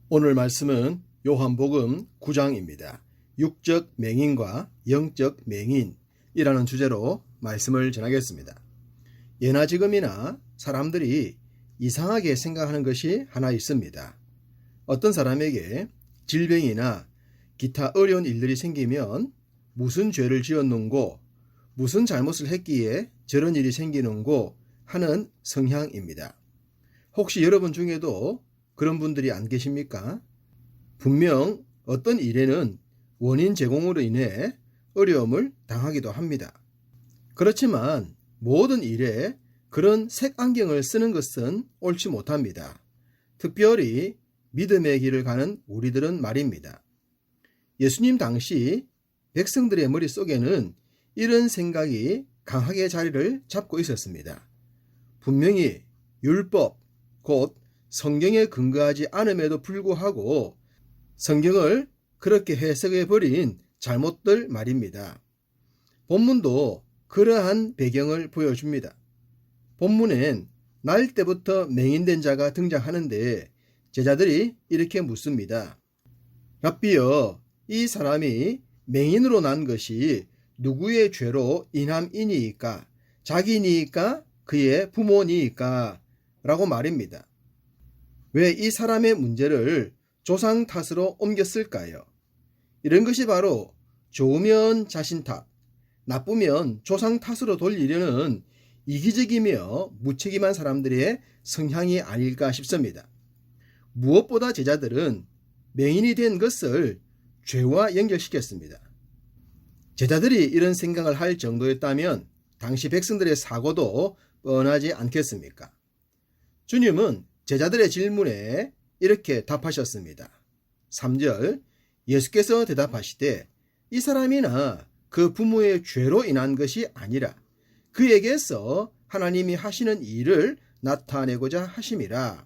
오늘 말씀은 요한복음 9장입니다. 육적 맹인과 영적 맹인이라는 주제로 말씀을 전하겠습니다. 예나 지금이나 사람들이 이상하게 생각하는 것이 하나 있습니다. 어떤 사람에게 질병이나 기타 어려운 일들이 생기면 무슨 죄를 지었는고, 무슨 잘못을 했기에 저런 일이 생기는고 하는 성향입니다. 혹시 여러분 중에도 그런 분들이 안 계십니까? 분명 어떤 일에는 원인 제공으로 인해 어려움을 당하기도 합니다. 그렇지만 모든 일에 그런 색안경을 쓰는 것은 옳지 못합니다. 특별히 믿음의 길을 가는 우리들은 말입니다. 예수님 당시 백성들의 머릿속에는 이런 생각이 강하게 자리를 잡고 있었습니다. 분명히 율법, 곧 성경에 근거하지 않음에도 불구하고 성경을 그렇게 해석해버린 잘못들 말입니다. 본문도 그러한 배경을 보여줍니다. 본문엔 날 때부터 맹인된 자가 등장하는데 제자들이 이렇게 묻습니다. 랍비여, 이 사람이 맹인으로 난 것이 누구의 죄로 인함이니이까? 자기니이까? 그의 부모니이까? 라고 말입니다. 왜 이 사람의 문제를 조상 탓으로 옮겼을까요? 이런 것이 바로 좋으면 자신 탓, 나쁘면 조상 탓으로 돌리려는 이기적이며 무책임한 사람들의 성향이 아닐까 싶습니다. 무엇보다 제자들은 맹인이 된 것을 죄와 연결시켰습니다. 제자들이 이런 생각을 할 정도였다면 당시 백성들의 사고도 뻔하지 않겠습니까? 주님은 제자들의 질문에 이렇게 답하셨습니다. 3절, 예수께서 대답하시되 이 사람이나 그 부모의 죄로 인한 것이 아니라 그에게서 하나님이 하시는 일을 나타내고자 하심이라.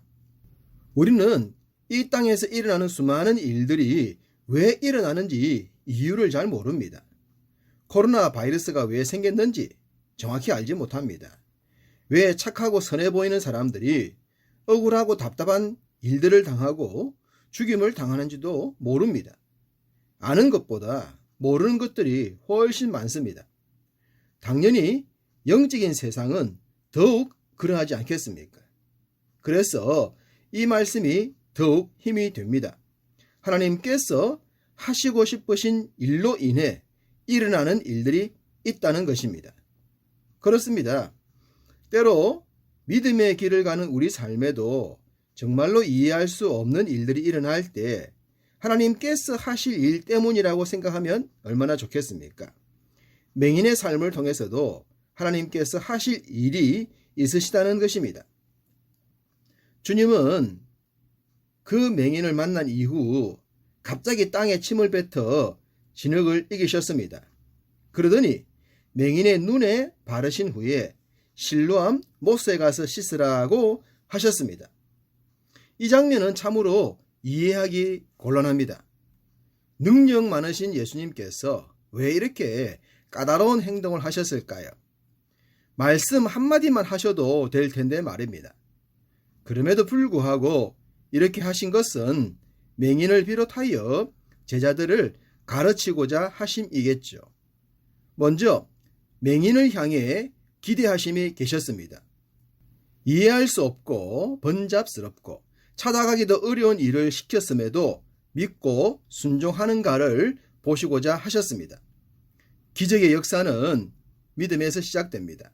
우리는 이 땅에서 일어나는 수많은 일들이 왜 일어나는지 이유를 잘 모릅니다. 코로나 바이러스가 왜 생겼는지 정확히 알지 못합니다. 왜 착하고 선해 보이는 사람들이 억울하고 답답한 일들을 당하고 죽임을 당하는지도 모릅니다. 아는 것보다 모르는 것들이 훨씬 많습니다. 당연히 영적인 세상은 더욱 그러하지 않겠습니까? 그래서 이 말씀이 더욱 힘이 됩니다. 하나님께서 하시고 싶으신 일로 인해 일어나는 일들이 있다는 것입니다. 그렇습니다. 때로 믿음의 길을 가는 우리 삶에도 정말로 이해할 수 없는 일들이 일어날 때 하나님께서 하실 일 때문이라고 생각하면 얼마나 좋겠습니까? 맹인의 삶을 통해서도 하나님께서 하실 일이 있으시다는 것입니다. 주님은 그 맹인을 만난 이후 갑자기 땅에 침을 뱉어 진흙을 이기셨습니다. 그러더니 맹인의 눈에 바르신 후에 실로암 못에 가서 씻으라고 하셨습니다. 이 장면은 참으로 이해하기 곤란합니다. 능력 많으신 예수님께서 왜 이렇게 까다로운 행동을 하셨을까요? 말씀 한마디만 하셔도 될 텐데 말입니다. 그럼에도 불구하고 이렇게 하신 것은 맹인을 비롯하여 제자들을 가르치고자 하심이겠죠. 먼저 맹인을 향해 기대하심이 계셨습니다. 이해할 수 없고 번잡스럽고 찾아가기도 어려운 일을 시켰음에도 믿고 순종하는가를 보시고자 하셨습니다. 기적의 역사는 믿음에서 시작됩니다.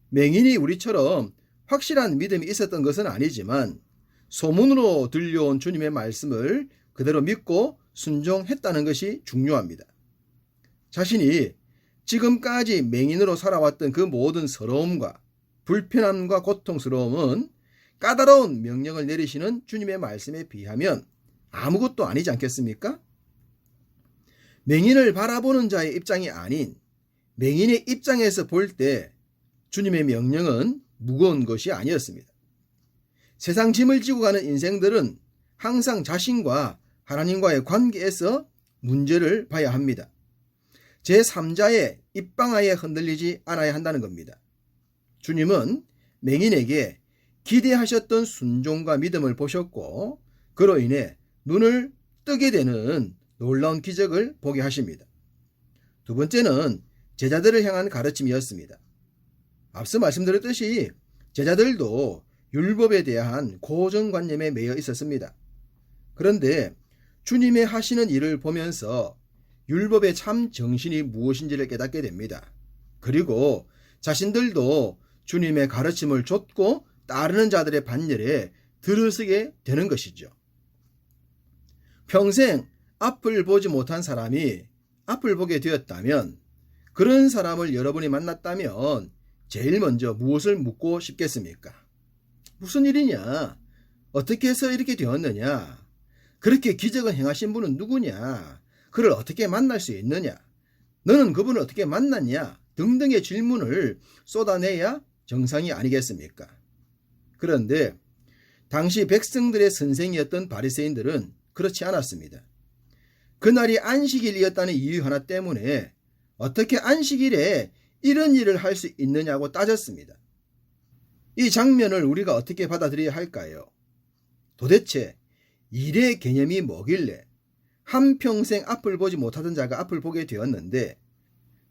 맹인이 우리처럼 확실한 믿음이 있었던 것은 아니지만 소문으로 들려온 주님의 말씀을 그대로 믿고 순종했다는 것이 중요합니다. 자신이 지금까지 맹인으로 살아왔던 그 모든 서러움과 불편함과 고통스러움은 까다로운 명령을 내리시는 주님의 말씀에 비하면 아무것도 아니지 않겠습니까? 맹인을 바라보는 자의 입장이 아닌 맹인의 입장에서 볼 때 주님의 명령은 무거운 것이 아니었습니다. 세상 짐을 지고 가는 인생들은 항상 자신과 하나님과의 관계에서 문제를 봐야 합니다. 제3자의 입방아에 흔들리지 않아야 한다는 겁니다. 주님은 맹인에게 기대하셨던 순종과 믿음을 보셨고 그로 인해 눈을 뜨게 되는 놀라운 기적을 보게 하십니다. 두 번째는 제자들을 향한 가르침이었습니다. 앞서 말씀드렸듯이 제자들도 율법에 대한 고정관념에 매여 있었습니다. 그런데 주님의 하시는 일을 보면서 율법의 참 정신이 무엇인지를 깨닫게 됩니다. 그리고 자신들도 주님의 가르침을 좇고 따르는 자들의 반열에 들어서게 되는 것이죠. 평생 앞을 보지 못한 사람이 앞을 보게 되었다면, 그런 사람을 여러분이 만났다면 제일 먼저 무엇을 묻고 싶겠습니까? 무슨 일이냐? 어떻게 해서 이렇게 되었느냐? 그렇게 기적을 행하신 분은 누구냐? 그를 어떻게 만날 수 있느냐? 너는 그분을 어떻게 만났냐? 등등의 질문을 쏟아내야 정상이 아니겠습니까? 그런데 당시 백성들의 선생이었던 바리새인들은 그렇지 않았습니다. 그날이 안식일이었다는 이유 하나 때문에 어떻게 안식일에 이런 일을 할 수 있느냐고 따졌습니다. 이 장면을 우리가 어떻게 받아들여야 할까요? 도대체 일의 개념이 뭐길래 한평생 앞을 보지 못하던 자가 앞을 보게 되었는데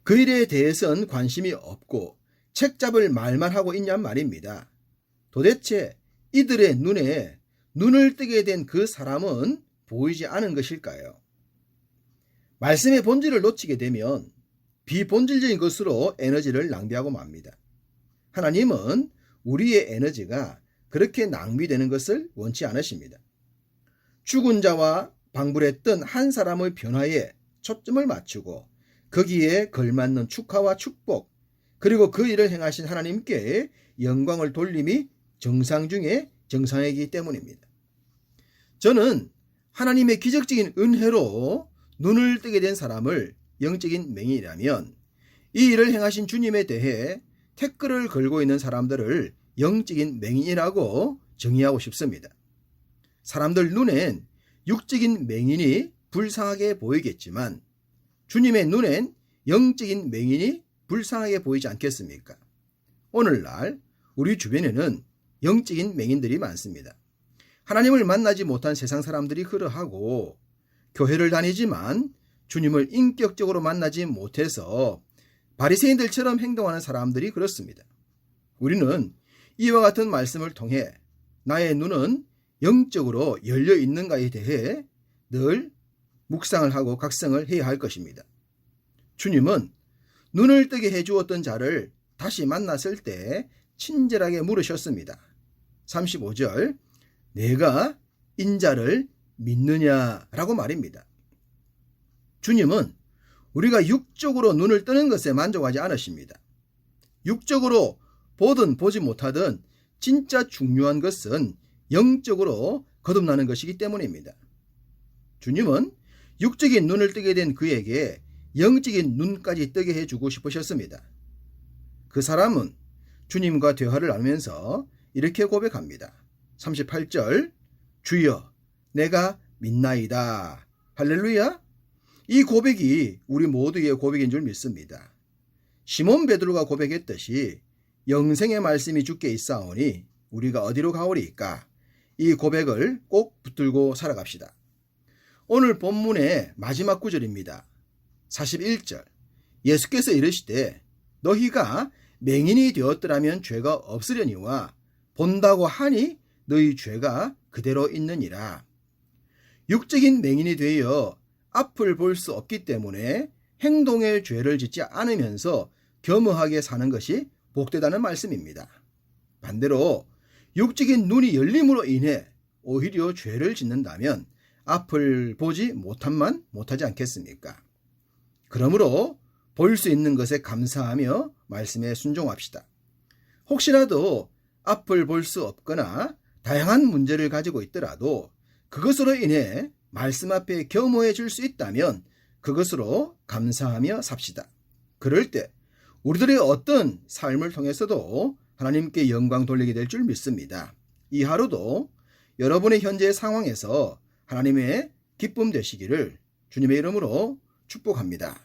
그 일에 대해서는 관심이 없고 책 잡을 말만 하고 있냔 말입니다. 도대체 이들의 눈에 눈을 뜨게 된 그 사람은 보이지 않은 것일까요? 말씀의 본질을 놓치게 되면 비본질적인 것으로 에너지를 낭비하고 맙니다. 하나님은 우리의 에너지가 그렇게 낭비되는 것을 원치 않으십니다. 죽은 자와 방불했던 한 사람의 변화에 초점을 맞추고 거기에 걸맞는 축하와 축복, 그리고 그 일을 행하신 하나님께 영광을 돌림이 정상 중에 정상이기 때문입니다. 저는 하나님의 기적적인 은혜로 눈을 뜨게 된 사람을 영적인 맹인이라면 이 일을 행하신 주님에 대해 태클을 걸고 있는 사람들을 영적인 맹인이라고 정의하고 싶습니다. 사람들 눈엔 육적인 맹인이 불쌍하게 보이겠지만 주님의 눈엔 영적인 맹인이 불쌍하게 보이지 않겠습니까? 오늘날 우리 주변에는 영적인 맹인들이 많습니다. 하나님을 만나지 못한 세상 사람들이 그러하고 교회를 다니지만 주님을 인격적으로 만나지 못해서 바리새인들처럼 행동하는 사람들이 그렇습니다. 우리는 이와 같은 말씀을 통해 나의 눈은 영적으로 열려 있는가에 대해 늘 묵상을 하고 각성을 해야 할 것입니다. 주님은 눈을 뜨게 해주었던 자를 다시 만났을 때 친절하게 물으셨습니다. 35절, 내가 인자를 믿느냐라고 말입니다. 주님은 우리가 육적으로 눈을 뜨는 것에 만족하지 않으십니다. 육적으로 보든 보지 못하든 진짜 중요한 것은 영적으로 거듭나는 것이기 때문입니다. 주님은 육적인 눈을 뜨게 된 그에게 영적인 눈까지 뜨게 해주고 싶으셨습니다. 그 사람은 주님과 대화를 나누면서 이렇게 고백합니다. 38절, 주여 내가 믿나이다. 할렐루야. 이 고백이 우리 모두의 고백인 줄 믿습니다. 시몬 베드로가 고백했듯이 영생의 말씀이 주께 있사오니 우리가 어디로 가오리이까? 이 고백을 꼭 붙들고 살아갑시다. 오늘 본문의 마지막 구절입니다. 41절, 예수께서 이르시되 너희가 맹인이 되었더라면 죄가 없으려니와 본다고 하니 너희 죄가 그대로 있느니라. 육적인 맹인이 되어 앞을 볼 수 없기 때문에 행동의 죄를 짓지 않으면서 겸허하게 사는 것이 복되다는 말씀입니다. 반대로 육적인 눈이 열림으로 인해 오히려 죄를 짓는다면 앞을 보지 못함만 못하지 않겠습니까? 그러므로 볼 수 있는 것에 감사하며 말씀에 순종합시다. 혹시라도 앞을 볼 수 없거나 다양한 문제를 가지고 있더라도 그것으로 인해 말씀 앞에 겸허해질 수 있다면 그것으로 감사하며 삽시다. 그럴 때 우리들의 어떤 삶을 통해서도 하나님께 영광 돌리게 될 줄 믿습니다. 이 하루도 여러분의 현재 상황에서 하나님의 기쁨 되시기를 주님의 이름으로 축복합니다.